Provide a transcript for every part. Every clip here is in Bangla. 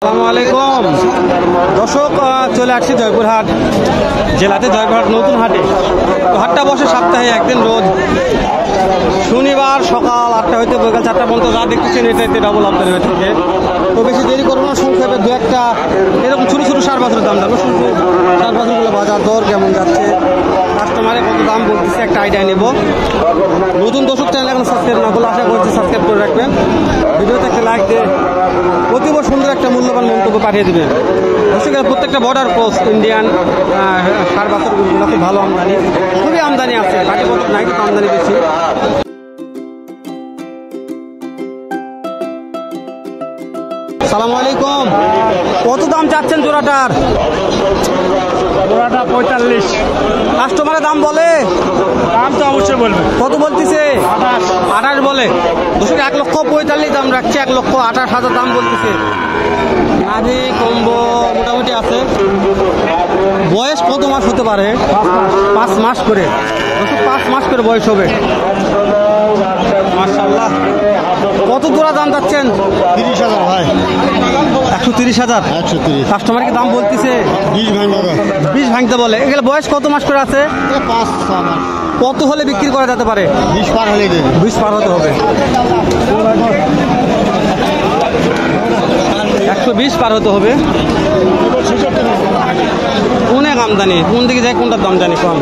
আসসালামু আলাইকুম দর্শক, চলে আসছি জয়পুরহাট জেলাতে, জয়পুরহাট নতুন হাটে। তো হাটটা বসে সপ্তাহে একদিন, রোজ শনিবার সকাল 8টা হইতে বিকাল 4টা পর্যন্ত। যা দেখতেছেন এটাতে ডাবল আপনার হয়ে থাকে। তো বেশি দেরি করবো না, সংক্ষেপে দু একটা এরকম ছোটো ছোটো সার বাছুরের দাম জানবো। সার বাছুরগুলো বাজার দর কেমন যাচ্ছে, কাস্টমারে কত দাম বলতেছে একটা আইডিয়া নেব। নতুন দর্শক চ্যানেল এখন সাবস্ক্রাইব না করলে আশা করছি সাবস্ক্রাইব করে রাখবেন। ভিডিওতে একটা লাইক দিয়ে অতীব সুন্দর একটা মূল্যবান মন্তব্য পাঠিয়ে দেবেন। দর্শকের প্রত্যেকটা বর্ডার ক্রস ইন্ডিয়ান সার বাছুরগুলো খুব ভালো আমদানি, খুবই আমদানি আছে। বাকি বছর নাই, কিন্তু আমদানি বেশি। আসসালামু আলাইকুম, কত দাম চাচ্ছেন জোড়াটার? জোড়াটা 45। কাস্টমারের দাম বলে? দাম তো অবশ্যই বলবে। কত বলতেছে? 28 বলে। দর্শক 1,45,000 দাম রাখছে, 1,28,000 দাম বলতেছে। নাভি কম্বো মোটামুটি আছে। বয়স কত মাস হতে পারে? 5 মাস করে। দর্শক 5 মাস করে বয়স হবে। মাশাআল্লাহ। কত জোড়া দাম যাচ্ছেন? 30,000 ভাই। 130,000। 130। কাস্টমারকে দাম বলতেছে 20 ভাঙতে বলে। এগুলো বয়স কত মাস করে আছে? 5-6 মাস। কত হলে বিক্রি করা যেতে পারে? 20 পার হলে দেবে। 20 পার হতে হবে। 120 পার হতে হবে। অনেক আমদানি, কোন দিকে যায় কোনটার দাম জানি কম।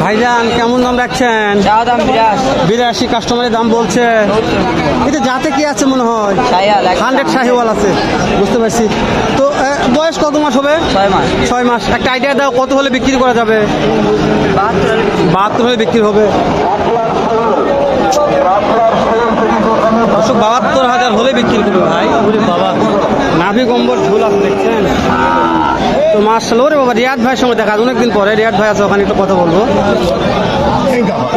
ভাইজান কেমন দাম রাখছেন? দাম 82। কাস্টমারের দাম বলছে। এটা যাতে কি আছে মনে হয়? 100 শাহিওয়াল আছে, বুঝতে পারছি। তো বয়স কত মাস হবে? 6 মাস। একটা আইডিয়া দাও, কত হলে বিক্রি করা যাবে? 72 হলে বিক্রি হবে। 72,000 হলে বিক্রি করবে ভাই। বাবা, নাভি গম্বর ঝুল আছে দেখছেন তো। মাশাআল্লাহ। ওরে বাবা, রিয়াদ ভাইয়ের সঙ্গে দেখা অনেকদিন পরে। রিয়াদ ভাই আছে ওখানে, একটু কথা বলবো।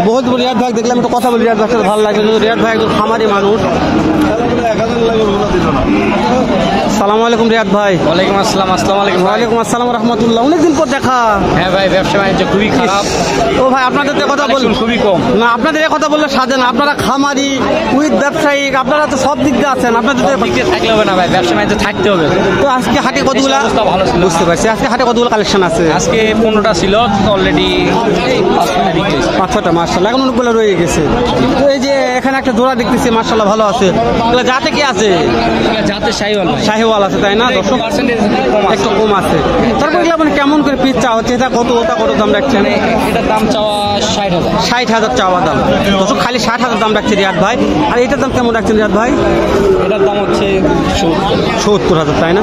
বহুত রিয়াদ ভাই দেখলাম, একটু কথা বলি। রিয়াদ ভাইয়ের সাথে ভালো লাগলো। রিয়াদ ভাই একজন খামারি মানুষ। সালামু আলাইকুম রিয়াদ ভাই। ওয়ালাইকুম আসসালাম। আসসালামু আলাইকুম। ওয়ালাইকুম আসসালাম রহমতুল্লাহ। অনেকদিন পর দেখা। হ্যাঁ ভাই, ব্যবসা বাণিজ্য খুবই খারাপ। ও ভাই, আপনাদের কথা বলুন। খুবই কম না, আপনাদের কথা বললে সাজে না। আপনারা খামারি উইথ ব্যবসায়িক, আপনারা তো সব দিক দিয়ে আছেন। আপনাদের দিকে থাকলে হবে না ভাই, ব্যবসা বাণিজ্য থাকতে হবে। তো আজকে হাটে কতগুলো? ভালো ছিল, বুঝতে পারছি। আজকে হাটে কতগুলো কালেকশন আছে? আজকে 15টা ছিল অলরেডি, 5-6টা। মাশাআল্লাহ, এখন অনেকগুলো রয়ে গেছে। তো এই যে এখানে একটা জোড়া দেখতেছি, মাশাআল্লাহ ভালো আছে। এগুলো যাতে কি আছে? যাতে শাহিওয়াল আছে, তাই না? 10% একটু কম আছে। তারপর এগুলো মানে কেমন করে পিস চা হচ্ছে? এটা কত, ওটা কত দাম রাখছেন? এটার দাম চাওয়া 60,000। 60,000 চাওয়া দাম। দর্শক খালি 60,000 দাম রাখছে রিয়াদ ভাই। আর এটার দাম কেমন রাখছেন রিয়াদ ভাই? এটার দাম হচ্ছে 70,000, তাই না?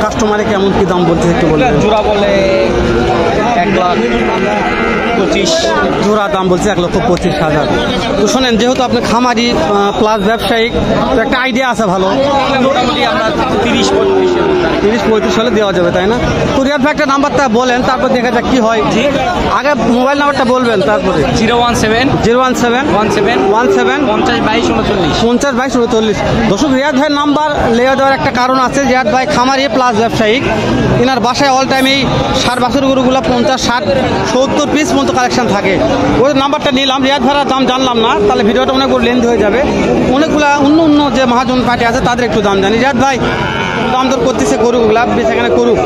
কাস্টমারে কেমন কি দাম বলছে একটু বলবেন? জোড়া বলে 1,25,000। জোড়া দাম বলছে 1,25,000। তো শোনেন, যেহেতু আপনি খামারি প্লাস ব্যবসায়িক, তো একটা আইডিয়া আছে ভালো। মোটামুটি আমরা 30-35 হলে দেওয়া যাবে, তাই না? তো রিয়াদ ভাই একটা নাম্বারটা বলেন, তারপর দেখা যাক কি হয়। আগে মোবাইল নাম্বারটা বলবেন, তারপরে 017 017 17 17 50 22 39 50 22 39। দর্শক, রিয়াদ ভাইয়ের নাম্বার লেওয়া দেওয়ার একটা কারণ আছে। রিয়াদ ভাই খামারি প্লাস ব্যবসায়িক। এনার বাসায় অল টাইম এই 60 বাছুর গরুগুলো 50, 60, 70 পিস মতো কালেকশন থাকে। ওই নাম্বারটা নিলাম। রিয়াদ ভাইয়ের দাম জানলাম না, তাহলে ভিডিওটা অনেক বড় লেন্থ হয়ে যাবে। অনেকগুলা অন্য যে মহাজন পার্টি আছে তাদের একটু দাম জানি। রিয়াদ ভাই দাম দর করতেছে গরুগুলা, সেখানে করুক।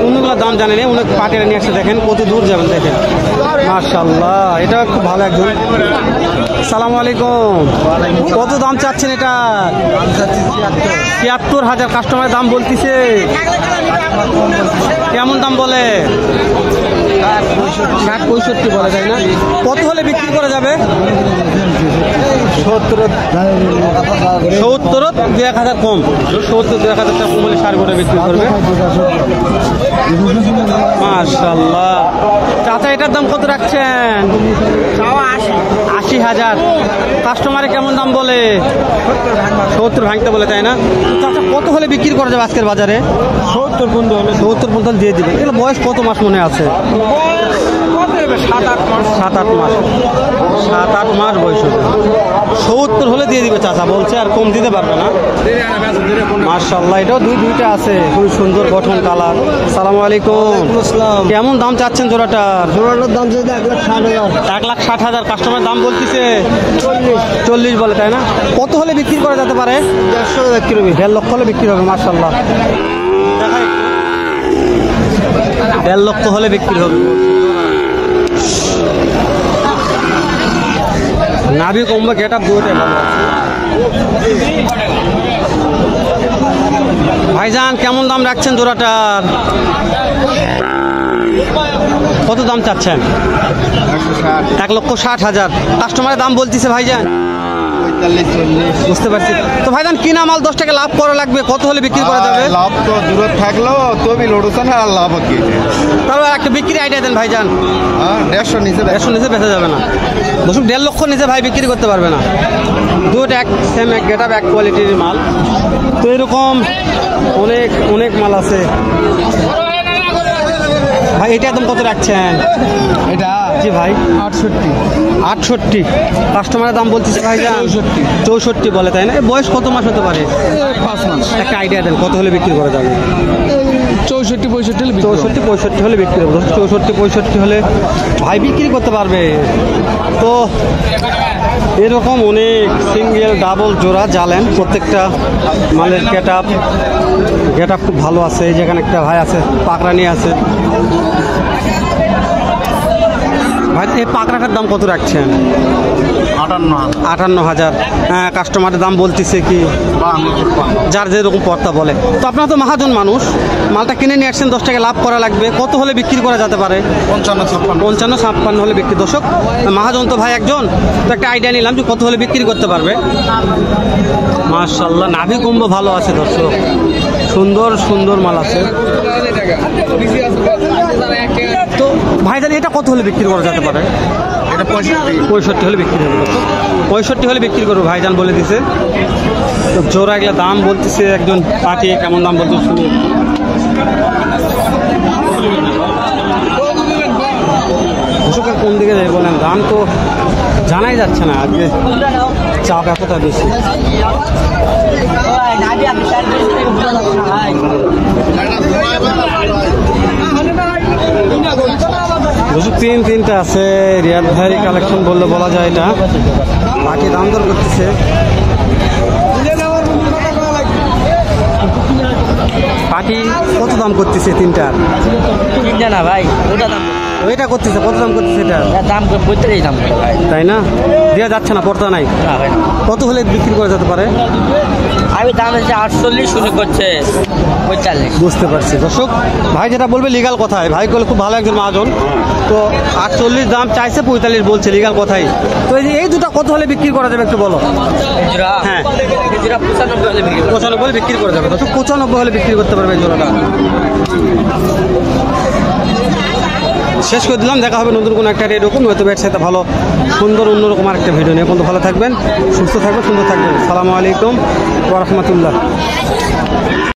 অন্যগুলো দাম জানেন, অনেক পার্টিরা নিয়ে আসছে। দেখেন কত দূর যাবেন, দেখেন মাশাআল্লাহ। এটা খুব ভালো একজন। সালামু আলাইকুম। কত দাম চাচ্ছেন এটা? 73,000। কাস্টমারের দাম বলতেছে কেমন দাম বলে? 60-65 বলে, তাই না? কত হলে বিক্রি করা যাবে? 70 2-1,000 কম। 70-1,000 টাকা কম হলে সার করে বিক্রি করবে। মাশাআল্লাহ। চাচা এটার দাম কত রাখছেন? 80,000। কাস্টমারে কেমন দাম বলে? 70 ভাঙতে বলে, তাই না? চাচা কত হলে বিক্রি করা যাবে আজকের বাজারে? 70 হলে 70 দিয়ে দিবেন। এগুলো বয়স কত মাস মনে আছে? হবে 7-8 মাস। 7-8 মাস, 7-8 মাস বয়স হবে। 70 হলে দিয়ে দিবে চাচা বলছে, আর কম দিতে পারবে না। মাশাআল্লাহ, এটাও দুইটা আছে, খুবই সুন্দর গঠন, কালার। আসসালামু আলাইকুম। কেমন দাম চাচ্ছেন জোড়াটার? জোড়াটার দাম চাইছে 1,60,000। 1,60,000 কাস্টমার দাম বলতেছে 40 বলে, তাই না? কত হলে বিক্রি করা যেতে পারে? 150 বিক্রি হবে। 1.5 লক্ষ হলে বিক্রি হবে। মাশাআল্লাহ, দেখাই 1.5 লক্ষ হলে বিক্রি হবে। নাভি কমবে, গেট আপ দুটোই ভালো আছে। ভাইজান কেমন দাম রাখছেন জোড়াটার? কত দাম চাচ্ছেন? 1,60,000 কাস্টমারের দাম বলতেছে ভাইজান। 45-40। বুঝতে পারছি। তো ভাইজান কিনা মাল 10 টাকা লাভ করা লাগবে, কত হলে বিক্রি করা যাবে? লাভ তো দূরে থাকলেও তবে লড়ছে না, আর লাভ কি? তাহলে একটা বিক্রি আইডিয়া দেন ভাইজান। 150 নিচে 150 নিচে বেচা যাবে না। দর্শক 1.5 লক্ষ নিচে ভাই বিক্রি করতে পারবে না। দুটো এক সেম, এক গেট আপ, এক কোয়ালিটির মাল। তো এরকম অনেক অনেক মাল আছে ভাই। এটা একদম কত রাখছেন? এটা জি ভাই 68। 68 কাস্টমারের দাম বলতেছে ভাইজান 64 বলে, তাই না? এর বয়স কত মাস হতে পারে? 5 মাস। একটা আইডিয়া দেন কত হলে বিক্রি করা যাবে? 64-65 হলে বিক্রি হবে। 64-65 হলে ভাই বিক্রি করতে পারবে। তো এরকম অনেক সিঙ্গেল ডাবল জোড়া জালেন, প্রত্যেকটা মালের গেট আপ খুব ভালো আছে। যেখানে একটা ভাই আছে পাকড়া নিয়ে আছে। ভাই এই পাকড়াটার দাম কত রাখছেন? 58,000। হ্যাঁ, কাস্টমারের দাম বলতেছে কি যার যেরকম পর্তা বলে। তো আপনারা তো মহাজন মানুষ, মালটা কিনে নিয়ে আসছেন, 10 টাকা লাভ করা লাগবে। কত হলে বিক্রি করা যেতে পারে? 55-56 হলে বিক্রি। দর্শক মহাজন তো ভাই একজন, তো একটা আইডিয়া নিলাম যে কত হলে বিক্রি করতে পারবে। মাশাআল্লাহ, নাভি কুম্ভ ভালো আছে দর্শক, সুন্দর সুন্দর মাল আছে। তো ভাইজান এটা কত হলে বিক্রি করা যেতে পারে? এটা 65 হলে বিক্রি হবে। 65 হলে বিক্রি করবো ভাইজান বলে দিছে। তো জোড়া এগুলো দাম বলতেছে একজন পাটি, কেমন দাম বলতে শুনি। কৃষকের কোন দিকে যাই বলেন, দাম তো জানাই যাচ্ছে না, আজকে চাপ এতটা বেশি। দুশো তিনটা আছে। রিয়াদ ভাই কালেকশন বললে বলা যায়, এটা বাকি দাম দর করতেছে। পাটি কত দাম করতেছে? তিনটার না ভাই, ওটা দাম ওইটা করতেছে কত দাম করতেছে? এটা দাম 35 দাম ভাই, তাই না? দেওয়া যাচ্ছে না, পড়তা নাই। না ভাই, কত হলে বিক্রি করা যেতে পারে? আমি দাম হচ্ছে 48, শুরু করছে 45। বুঝতে পারছি। দর্শক ভাই যেটা বলবে লিগাল কথায়, ভাই বলে খুব ভালো একজন মহাজন। তো 48 দাম চাইছে, 45 বলছে লিগাল কথাই। তো এই দুটো কত হলে বিক্রি করা যাবে একটু বলো। হ্যাঁ, 95 হলে বিক্রি করব। 95 হলে বিক্রি করা যাবে। দর্শক 95 হলে বিক্রি করতে পারবে এই জোড়াটা। শেষ করে দিলাম। দেখা হবে নতুন কোনো একটা এরকম হয়তো ব্যবসাতে ভালো সুন্দর অন্যরকম আরেকটা ভিডিও নিয়ে। এখন ভালো থাকবেন, সুস্থ থাকবেন, সুন্দর থাকবেন। আসসালামু আলাইকুম ওয়া রাহমাতুল্লাহ।